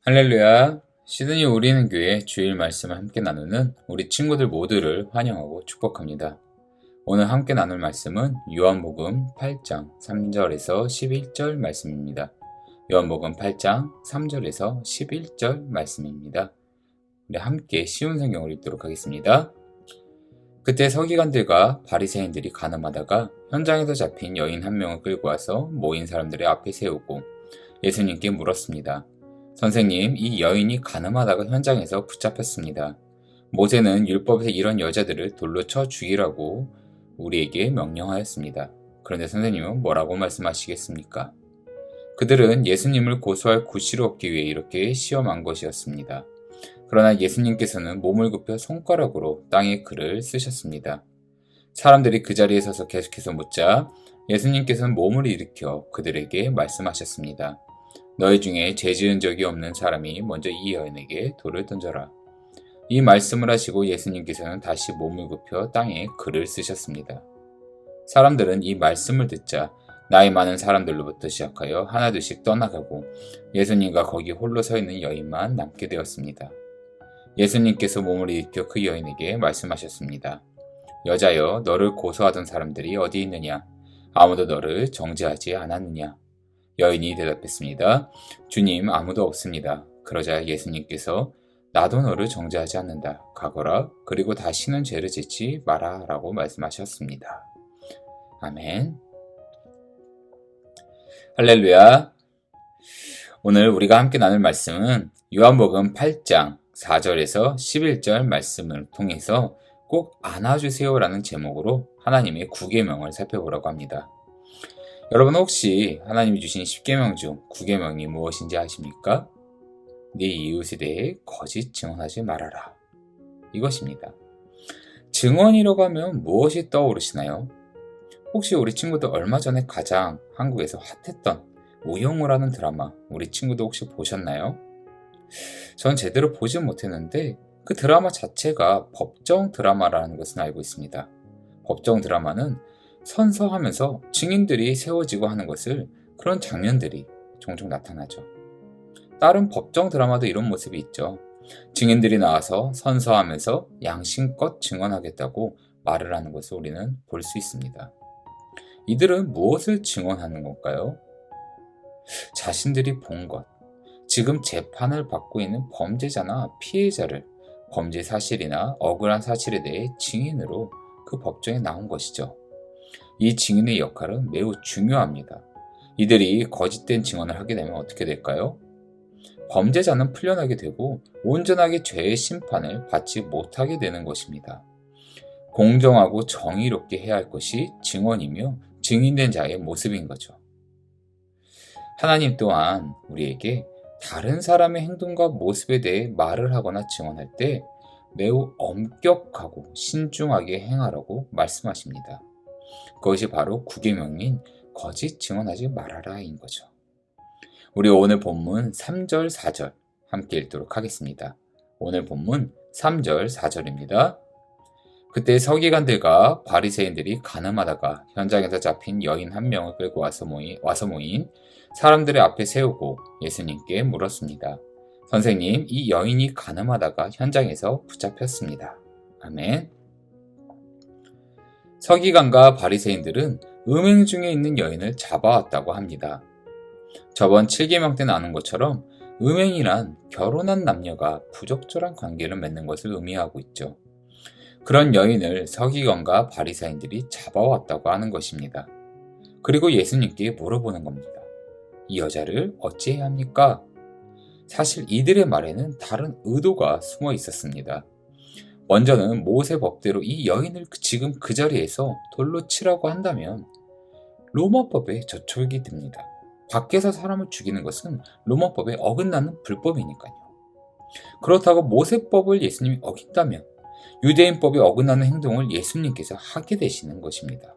할렐루야. 시드니 우리는 교회 주일 말씀을 함께 나누는 우리 친구들 모두를 환영하고 축복합니다. 오늘 함께 나눌 말씀은 요한복음 8장 3절에서 11절 말씀입니다. 요한복음 8장 3절에서 11절 말씀입니다. 우리 함께 쉬운 성경을 읽도록 하겠습니다. 그때 서기관들과 바리새인들이 간음하다가 현장에서 잡힌 여인 한 명을 끌고 와서 모인 사람들의 앞에 세우고 예수님께 물었습니다. 선생님, 이 여인이 간음하다가 현장에서 붙잡혔습니다. 모세는 율법에서 이런 여자들을 돌로 쳐 죽이라고 우리에게 명령하였습니다. 그런데 선생님은 뭐라고 말씀하시겠습니까? 그들은 예수님을 고소할 구실을 얻기 위해 이렇게 시험한 것이었습니다. 그러나 예수님께서는 몸을 굽혀 손가락으로 땅에 글을 쓰셨습니다. 사람들이 그 자리에 서서 계속해서 묻자 예수님께서는 몸을 일으켜 그들에게 말씀하셨습니다. 너희 중에 죄 지은 적이 없는 사람이 먼저 이 여인에게 돌을 던져라. 이 말씀을 하시고 예수님께서는 다시 몸을 굽혀 땅에 글을 쓰셨습니다. 사람들은 이 말씀을 듣자 나이 많은 사람들로부터 시작하여 하나둘씩 떠나가고 예수님과 거기 홀로 서 있는 여인만 남게 되었습니다. 예수님께서 몸을 일으켜 그 여인에게 말씀하셨습니다. 여자여, 너를 고소하던 사람들이 어디 있느냐? 아무도 너를 정죄하지 않았느냐? 여인이 대답했습니다. 주님, 아무도 없습니다. 그러자 예수님께서 나도 너를 정죄하지 않는다. 가거라. 그리고 다시는 죄를 짓지 마라. 라고 말씀하셨습니다. 아멘. 할렐루야. 오늘 우리가 함께 나눌 말씀은 요한복음 8장 4절에서 11절 말씀을 통해서 꼭 안아주세요라는 제목으로 하나님의 9계명을 살펴보려고 합니다. 여러분 혹시 하나님이 주신 10계명 중 9계명이 무엇인지 아십니까? 네 이웃에 대해 거짓 증언하지 말아라. 이것입니다. 증언이라고 하면 무엇이 떠오르시나요? 혹시 우리 친구들 얼마 전에 가장 한국에서 핫했던 우영우라는 드라마 우리 친구도 혹시 보셨나요? 전 제대로 보진 못했는데 그 드라마 자체가 법정 드라마라는 것은 알고 있습니다. 법정 드라마는 선서하면서 증인들이 세워지고 하는 것을 그런 장면들이 종종 나타나죠. 다른 법정 드라마도 이런 모습이 있죠. 증인들이 나와서 선서하면서 양심껏 증언하겠다고 말을 하는 것을 우리는 볼 수 있습니다. 이들은 무엇을 증언하는 걸까요? 자신들이 본 것, 지금 재판을 받고 있는 범죄자나 피해자를 범죄 사실이나 억울한 사실에 대해 증인으로 그 법정에 나온 것이죠. 이 증인의 역할은 매우 중요합니다. 이들이 거짓된 증언을 하게 되면 어떻게 될까요? 범죄자는 풀려나게 되고 온전하게 죄의 심판을 받지 못하게 되는 것입니다. 공정하고 정의롭게 해야 할 것이 증언이며 증인된 자의 모습인 거죠. 하나님 또한 우리에게 다른 사람의 행동과 모습에 대해 말을 하거나 증언할 때 매우 엄격하고 신중하게 행하라고 말씀하십니다. 그것이 바로 9계명인 거짓 증언하지 말아라인 거죠. 우리 오늘 본문 3절, 4절 함께 읽도록 하겠습니다. 오늘 본문 3절, 4절입니다. 그때 서기관들과 바리새인들이 간음하다가 현장에서 잡힌 여인 한 명을 끌고 와서 모인 사람들의 앞에 세우고 예수님께 물었습니다. 선생님, 이 여인이 간음하다가 현장에서 붙잡혔습니다. 아멘. 서기관과 바리새인들은 음행 중에 있는 여인을 잡아왔다고 합니다. 저번 7계명 때 나눈 것처럼 음행이란 결혼한 남녀가 부적절한 관계를 맺는 것을 의미하고 있죠. 그런 여인을 서기관과 바리새인들이 잡아왔다고 하는 것입니다. 그리고 예수님께 물어보는 겁니다. 이 여자를 어찌해야 합니까? 사실 이들의 말에는 다른 의도가 숨어 있었습니다. 먼저는 모세 법대로 이 여인을 지금 그 자리에서 돌로 치라고 한다면 로마법에 저촉이 됩니다. 밖에서 사람을 죽이는 것은 로마법에 어긋나는 불법이니까요. 그렇다고 모세법을 예수님이 어긴다면 유대인법에 어긋나는 행동을 예수님께서 하게 되시는 것입니다.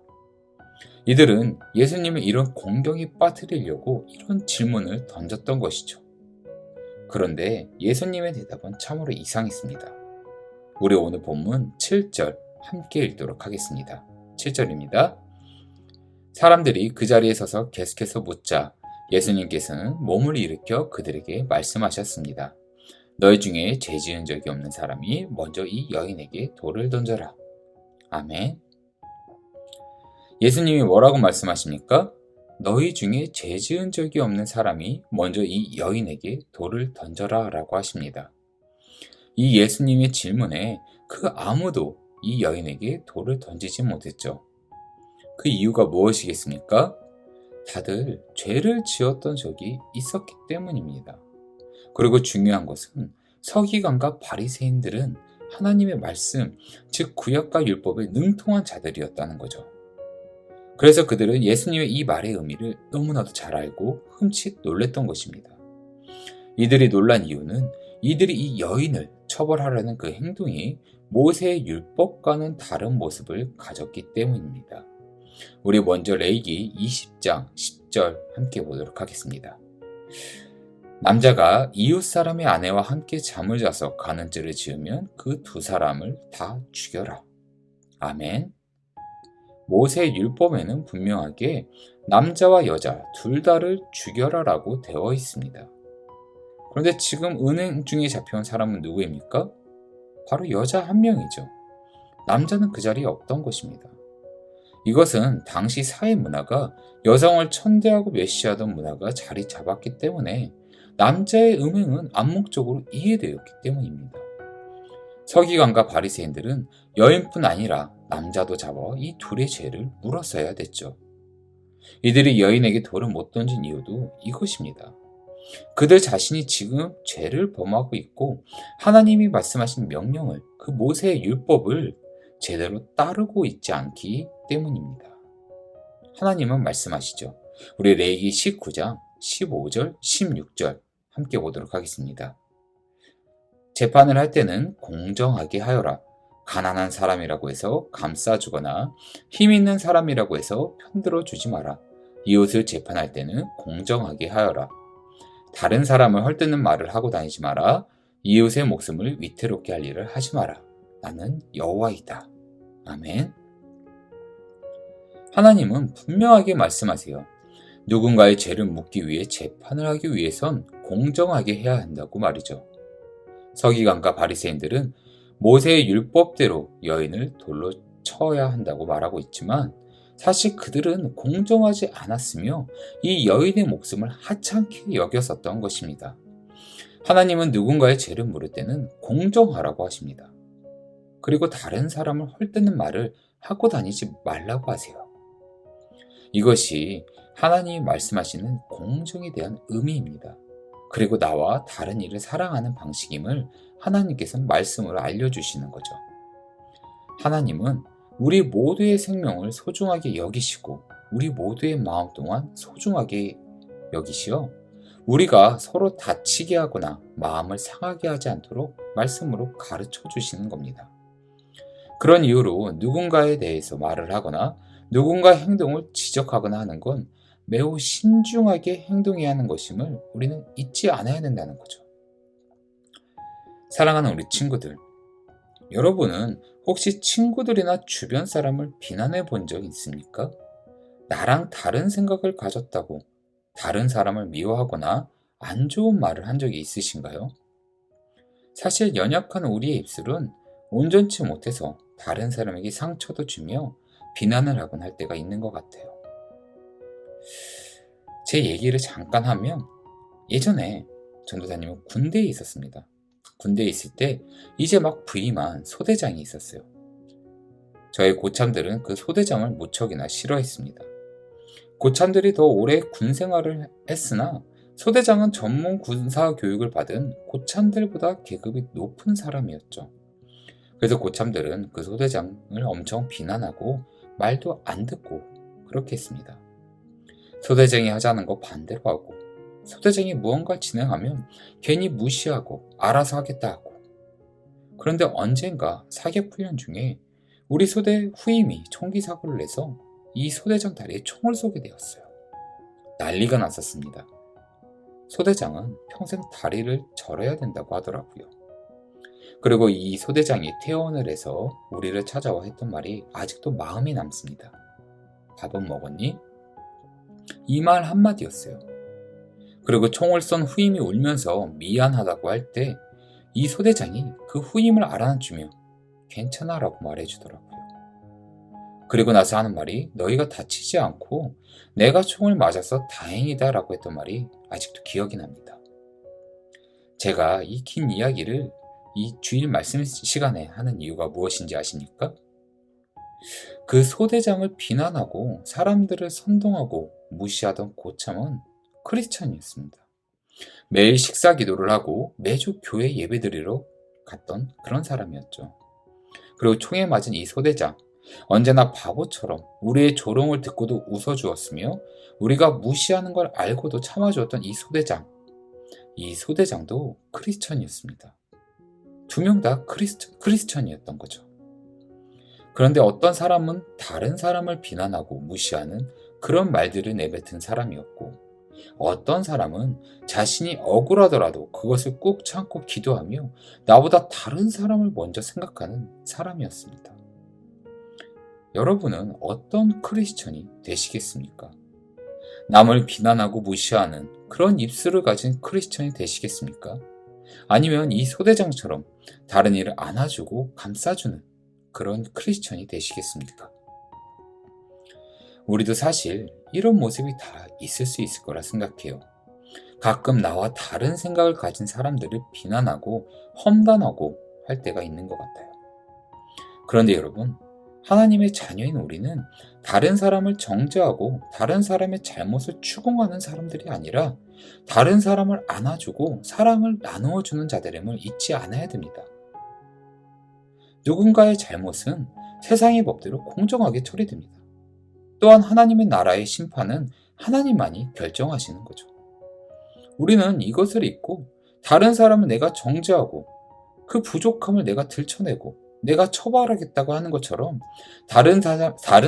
이들은 예수님의 이런 공경에 빠뜨리려고 이런 질문을 던졌던 것이죠. 그런데 예수님의 대답은 참으로 이상했습니다. 우리 오늘 본문 7절 함께 읽도록 하겠습니다. 7절입니다. 사람들이 그 자리에 서서 계속해서 묻자 예수님께서는 몸을 일으켜 그들에게 말씀하셨습니다. 너희 중에 죄 지은 적이 없는 사람이 먼저 이 여인에게 돌을 던져라. 아멘. 예수님이 뭐라고 말씀하십니까? 너희 중에 죄 지은 적이 없는 사람이 먼저 이 여인에게 돌을 던져라 라고 하십니다. 이 예수님의 질문에 그 아무도 이 여인에게 돌을 던지지 못했죠. 그 이유가 무엇이겠습니까? 다들 죄를 지었던 적이 있었기 때문입니다. 그리고 중요한 것은 서기관과 바리새인들은 하나님의 말씀, 즉 구약과 율법에 능통한 자들이었다는 거죠. 그래서 그들은 예수님의 이 말의 의미를 너무나도 잘 알고 흠칫 놀랬던 것입니다. 이들이 놀란 이유는 이들이 이 여인을 처벌하려는 그 행동이 모세의 율법과는 다른 모습을 가졌기 때문입니다. 우리 먼저 레위기 20장 10절 함께 보도록 하겠습니다. 남자가 이웃 사람의 아내와 함께 잠을 자서 간음죄를 지으면 그 두 사람을 다 죽여라. 아멘. 모세의 율법에는 분명하게 남자와 여자 둘 다를 죽여라라고 되어 있습니다. 그런데 지금 은행 중에 잡혀온 사람은 누구입니까? 바로 여자 한 명이죠. 남자는 그 자리에 없던 것입니다. 이것은 당시 사회 문화가 여성을 천대하고 멸시하던 문화가 자리 잡았기 때문에 남자의 음행은 암묵적으로 이해되었기 때문입니다. 서기관과 바리새인들은 여인뿐 아니라 남자도 잡아 이 둘의 죄를 물었어야 됐죠. 이들이 여인에게 돌을 못 던진 이유도 이것입니다. 그들 자신이 지금 죄를 범하고 있고 하나님이 말씀하신 명령을, 그 모세의 율법을 제대로 따르고 있지 않기 때문입니다. 하나님은 말씀하시죠. 우리 레위기 19장 15절 16절 함께 보도록 하겠습니다. 재판을 할 때는 공정하게 하여라. 가난한 사람이라고 해서 감싸주거나 힘 있는 사람이라고 해서 편들어 주지 마라. 이웃을 재판할 때는 공정하게 하여라. 다른 사람을 헐뜯는 말을 하고 다니지 마라. 이웃의 목숨을 위태롭게 할 일을 하지 마라. 나는 여호와이다. 아멘. 하나님은 분명하게 말씀하세요. 누군가의 죄를 묻기 위해 재판을 하기 위해선 공정하게 해야 한다고 말이죠. 서기관과 바리새인들은 모세의 율법대로 여인을 돌로 쳐야 한다고 말하고 있지만 사실 그들은 공정하지 않았으며 이 여인의 목숨을 하찮게 여겼었던 것입니다. 하나님은 누군가의 죄를 물을 때는 공정하라고 하십니다. 그리고 다른 사람을 헐뜯는 말을 하고 다니지 말라고 하세요. 이것이 하나님이 말씀하시는 공정에 대한 의미입니다. 그리고 나와 다른 이를 사랑하는 방식임을 하나님께서는 말씀으로 알려주시는 거죠. 하나님은 우리 모두의 생명을 소중하게 여기시고 우리 모두의 마음 또한 소중하게 여기시어 우리가 서로 다치게 하거나 마음을 상하게 하지 않도록 말씀으로 가르쳐 주시는 겁니다. 그런 이유로 누군가에 대해서 말을 하거나 누군가의 행동을 지적하거나 하는 건 매우 신중하게 행동해야 하는 것임을 우리는 잊지 않아야 된다는 거죠. 사랑하는 우리 친구들, 여러분은 혹시 친구들이나 주변 사람을 비난해 본 적 있습니까? 나랑 다른 생각을 가졌다고 다른 사람을 미워하거나 안 좋은 말을 한 적이 있으신가요? 사실 연약한 우리의 입술은 온전치 못해서 다른 사람에게 상처도 주며 비난을 하곤 할 때가 있는 것 같아요. 제 얘기를 잠깐 하면 예전에 전도사님은 군대에 있었습니다. 군대에 있을 때 이제 막 부임한 소대장이 있었어요. 저희 고참들은 그 소대장을 무척이나 싫어했습니다. 고참들이 더 오래 군 생활을 했으나 소대장은 전문 군사 교육을 받은 고참들보다 계급이 높은 사람이었죠. 그래서 고참들은 그 소대장을 엄청 비난하고 말도 안 듣고 그렇게 했습니다. 소대장이 하자는 거 반대로 하고 소대장이 무언가 진행하면 괜히 무시하고 알아서 하겠다 하고. 그런데 언젠가 사격훈련 중에 우리 소대 후임이 총기 사고를 내서 이 소대장 다리에 총을 쏘게 되었어요. 난리가 났었습니다. 소대장은 평생 다리를 절여야 된다고 하더라고요. 그리고 이 소대장이 퇴원을 해서 우리를 찾아와 했던 말이 아직도 마음에 남습니다. 밥은 먹었니? 이 말 한마디였어요. 그리고 총을 쏜 후임이 울면서 미안하다고 할 때 이 소대장이 그 후임을 알아주며 괜찮아 라고 말해주더라고요. 그리고 나서 하는 말이 너희가 다치지 않고 내가 총을 맞아서 다행이다 라고 했던 말이 아직도 기억이 납니다. 제가 이 긴 이야기를 이 주일 말씀 시간에 하는 이유가 무엇인지 아십니까? 그 소대장을 비난하고 사람들을 선동하고 무시하던 고참은 크리스찬이었습니다. 매일 식사 기도를 하고 매주 교회 예배드리러 갔던 그런 사람이었죠. 그리고 총에 맞은 이 소대장, 언제나 바보처럼 우리의 조롱을 듣고도 웃어주었으며 우리가 무시하는 걸 알고도 참아주었던 이 소대장도 크리스찬이었습니다. 두 명 다 크리스찬이었던 거죠. 그런데 어떤 사람은 다른 사람을 비난하고 무시하는 그런 말들을 내뱉은 사람이었고, 어떤 사람은 자신이 억울하더라도 그것을 꾹 참고 기도하며 나보다 다른 사람을 먼저 생각하는 사람이었습니다. 여러분은 어떤 크리스천이 되시겠습니까? 남을 비난하고 무시하는 그런 입술을 가진 크리스천이 되시겠습니까? 아니면 이 소대장처럼 다른 이를 안아주고 감싸주는 그런 크리스천이 되시겠습니까? 우리도 사실 이런 모습이 다 있을 수 있을 거라 생각해요. 가끔 나와 다른 생각을 가진 사람들을 비난하고 험담하고 할 때가 있는 것 같아요. 그런데 여러분, 하나님의 자녀인 우리는 다른 사람을 정죄하고 다른 사람의 잘못을 추궁하는 사람들이 아니라 다른 사람을 안아주고 사랑을 나누어주는 자들임을 잊지 않아야 됩니다. 누군가의 잘못은 세상의 법대로 공정하게 처리됩니다. 또한 하나님의 나라의 심판은 하나님만이 결정하시는 거죠. 우리는 이것을 잊고 다른 사람을 내가 정죄하고 그 부족함을 내가 들춰내고 내가 처벌하겠다고 하는 것처럼 다른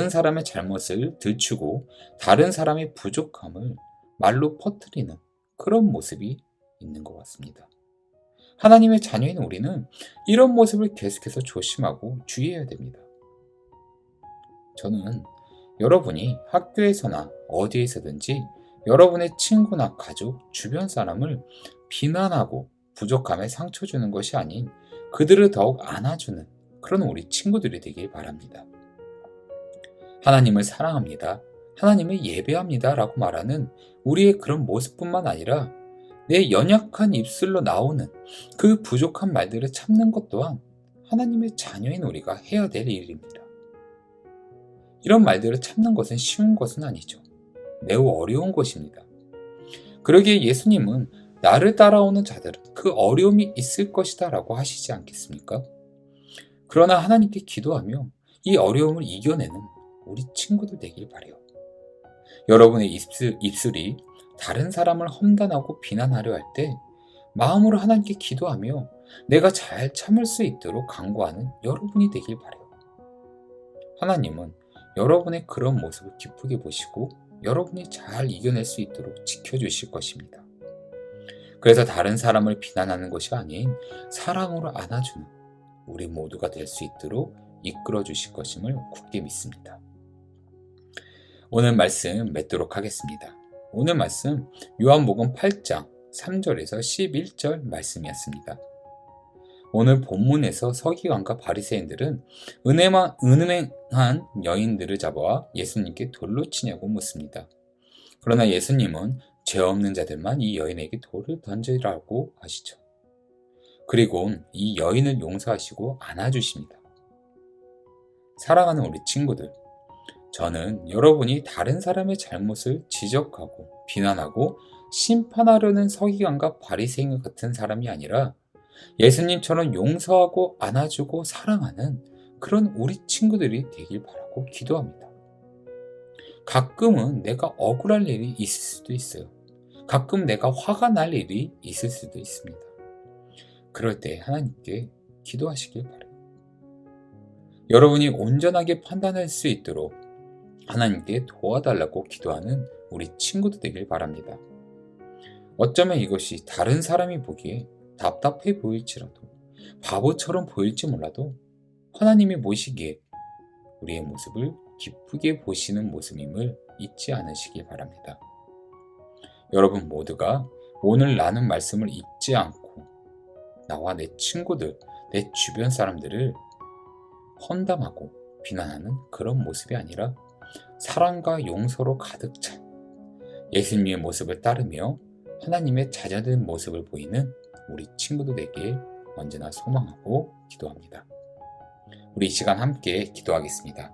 사람의 잘못을 들추고 다른 사람의 부족함을 말로 퍼뜨리는 그런 모습이 있는 것 같습니다. 하나님의 자녀인 우리는 이런 모습을 계속해서 조심하고 주의해야 됩니다. 저는 여러분이 학교에서나 어디에서든지 여러분의 친구나 가족, 주변 사람을 비난하고 부족함에 상처 주는 것이 아닌 그들을 더욱 안아주는 그런 우리 친구들이 되길 바랍니다. 하나님을 사랑합니다. 하나님을 예배합니다. 라고 말하는 우리의 그런 모습뿐만 아니라 내 연약한 입술로 나오는 그 부족한 말들을 참는 것 또한 하나님의 자녀인 우리가 해야 될 일입니다. 이런 말들을 참는 것은 쉬운 것은 아니죠. 매우 어려운 것입니다. 그러기에 예수님은 나를 따라오는 자들은 그 어려움이 있을 것이다 라고 하시지 않겠습니까? 그러나 하나님께 기도하며 이 어려움을 이겨내는 우리 친구들 되길 바라요. 여러분의 입술이 다른 사람을 험담하고 비난하려 할 때 마음으로 하나님께 기도하며 내가 잘 참을 수 있도록 간구하는 여러분이 되길 바라요. 하나님은 여러분의 그런 모습을 기쁘게 보시고 여러분이 잘 이겨낼 수 있도록 지켜주실 것입니다. 그래서 다른 사람을 비난하는 것이 아닌 사랑으로 안아주는 우리 모두가 될 수 있도록 이끌어 주실 것임을 굳게 믿습니다. 오늘 말씀 맺도록 하겠습니다. 오늘 말씀 요한복음 8장 3절에서 11절 말씀이었습니다. 오늘 본문에서 서기관과 바리새인들은 은행한 여인들을 잡아와 예수님께 돌로 치냐고 묻습니다. 그러나 예수님은 죄 없는 자들만 이 여인에게 돌을 던지라고 하시죠. 그리고 이 여인을 용서하시고 안아주십니다. 사랑하는 우리 친구들, 저는 여러분이 다른 사람의 잘못을 지적하고 비난하고 심판하려는 서기관과 바리새인 같은 사람이 아니라 예수님처럼 용서하고 안아주고 사랑하는 그런 우리 친구들이 되길 바라고 기도합니다. 가끔은 내가 억울할 일이 있을 수도 있어요. 가끔 내가 화가 날 일이 있을 수도 있습니다. 그럴 때 하나님께 기도하시길 바라요. 여러분이 온전하게 판단할 수 있도록 하나님께 도와달라고 기도하는 우리 친구들 되길 바랍니다. 어쩌면 이것이 다른 사람이 보기에 답답해 보일지라도 바보처럼 보일지 몰라도 하나님이 보시기에 우리의 모습을 기쁘게 보시는 모습임을 잊지 않으시길 바랍니다. 여러분 모두가 오늘 나눈 말씀을 잊지 않고 나와 내 친구들, 내 주변 사람들을 헌담하고 비난하는 그런 모습이 아니라 사랑과 용서로 가득 찬 예수님의 모습을 따르며 하나님의 자녀된 모습을 보이는 우리 친구들 되길 언제나 소망하고 기도합니다. 우리 이 시간 함께 기도하겠습니다.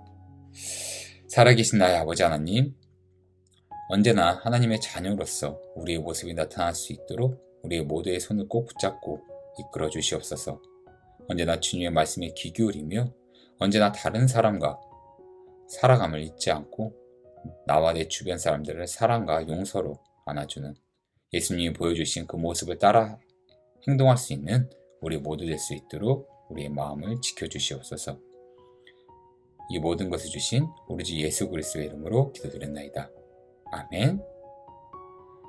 살아계신 나의 아버지 하나님, 언제나 하나님의 자녀로서 우리의 모습이 나타날 수 있도록 우리의 모두의 손을 꼭 붙잡고 이끌어 주시옵소서. 언제나 주님의 말씀에 귀 기울이며 언제나 다른 사람과 살아감을 잊지 않고 나와 내 주변 사람들을 사랑과 용서로 안아주는 예수님이 보여주신 그 모습을 따라 행동할 수 있는 우리 모두 될 수 있도록 우리의 마음을 지켜주시옵소서. 이 모든 것을 주신 우리 주 예수 그리스도의 이름으로 기도드렸나이다. 아멘.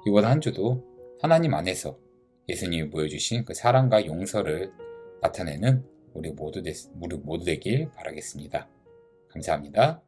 이번 한 주도 하나님 안에서 예수님이 보여주신 그 사랑과 용서를 나타내는 우리 모두 되길 바라겠습니다. 감사합니다.